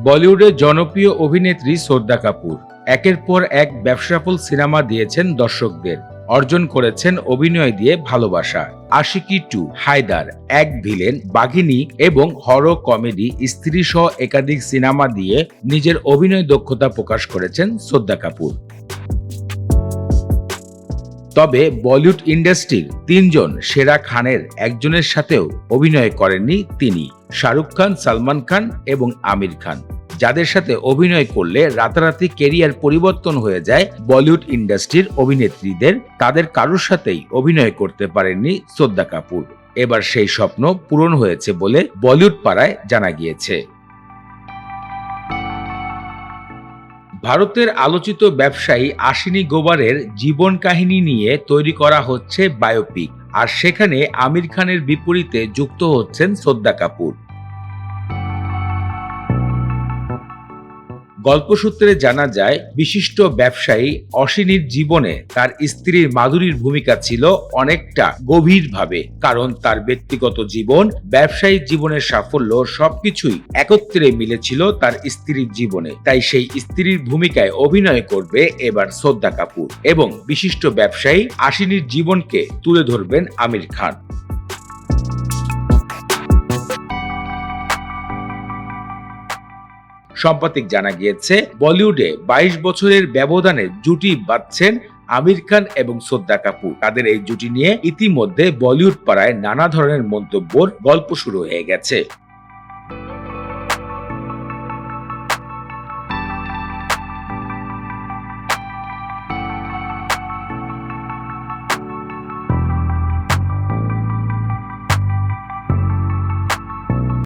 বলিউডের জনপ্রিয় অভিনেত্রী শ্রদ্ধা কাপুর একের পর এক ব্যবসাসফল সিনেমা দিয়েছেন দর্শকদের। অর্জন করেছেন অভিনয় দিয়ে ভালোবাসা, আশিকি 2, হায়দার, এক ভিলেন, বাঘিনী এবং হরর কমেডি স্ত্রী সহ একাধিক সিনেমা দিয়ে নিজের অভিনয় দক্ষতা প্রকাশ করেছেন শ্রদ্ধা কাপুর। তবে বলিউড ইন্ডাস্ট্রির 3জন সেরা খানের একজনের সাথেও অভিনয় করেননি তিনি, শাহরুখ খান, সালমান খান এবং আমির খান, যাদের সাথে অভিনয় করলে রাতারাতি ক্যারিয়ার পরিবর্তন হয়ে যায় বলিউড ইন্ডাস্ট্রির অভিনেত্রীদের। তাদের কারোর সাথেই অভিনয় করতে পারেননি শ্রদ্ধা কাপুর। এবার সেই স্বপ্ন পূরণ হয়েছে বলে বলিউড পাড়ায় জানা গিয়েছে। ভারতের আলোচিত ব্যবসায়ী আশিনী গোবারের জীবন কাহিনী নিয়ে তৈরি করা হচ্ছে বায়োপিক, আর সেখানে আমির খানের বিপরীতে যুক্ত হচ্ছেন শ্রদ্ধা কাপুর। গল্পসূত্রে জানা যায়, বিশিষ্ট ব্যবসায়ী অশ্বিনীর জীবনে তার স্ত্রীর মাধুরীর ভূমিকা ছিল অনেকটা গভীরভাবে, কারণ তার ব্যক্তিগত জীবন, ব্যবসায়িক জীবনের সাফল্য সবকিছুই একত্রে মিলেছিল তার স্ত্রীর জীবনে। তাই সেই স্ত্রীর ভূমিকায় অভিনয় করবে এবার শ্রদ্ধা কাপুর এবং বিশিষ্ট ব্যবসায়ী আশিনীর জীবনকে তুলে ধরবেন আমির খান। সাম্প্রতিক জানা গিয়েছে, বলিউডে 22 বছরের ব্যবধানে জুটি বাঁধছেন আমির খান এবং শ্রদ্ধা কাপুর। তাদের এই জুটি নিয়ে ইতিমধ্যে বলিউড পাড়ায় নানা ধরনের মন্তব্যের গল্প শুরু হয়ে গেছে।